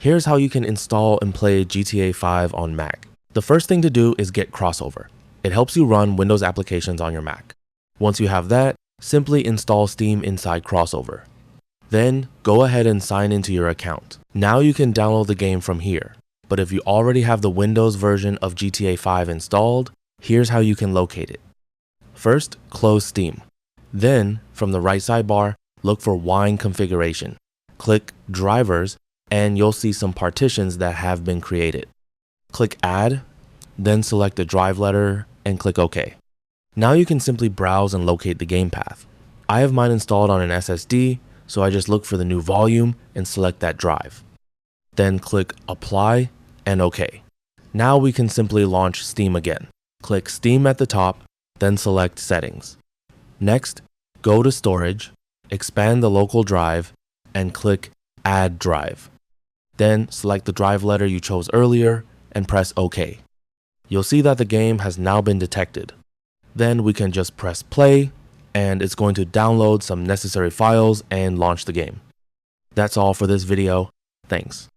Here's how you can install and play GTA 5 on Mac. The first thing to do is get Crossover. It helps you run Windows applications on your Mac. Once you have that, simply install Steam inside Crossover. Then, go ahead and sign into your account. Now you can download the game from here. But if you already have the Windows version of GTA 5 installed, here's how you can locate it. First, close Steam. Then, from the right sidebar, look for Wine Configuration. Click Drivers, and you'll see some partitions that have been created. Click Add, then select the drive letter and click OK. Now you can simply browse and locate the game path. I have mine installed on an SSD, so I just look for the new volume and select that drive. Then click Apply and OK. Now we can simply launch Steam again. Click Steam at the top, then select Settings. Next, go to Storage, expand the local drive, and click Add Drive. Then select the drive letter you chose earlier and press OK. You'll see that the game has now been detected. Then we can just press play, and it's going to download some necessary files and launch the game. That's all for this video. Thanks.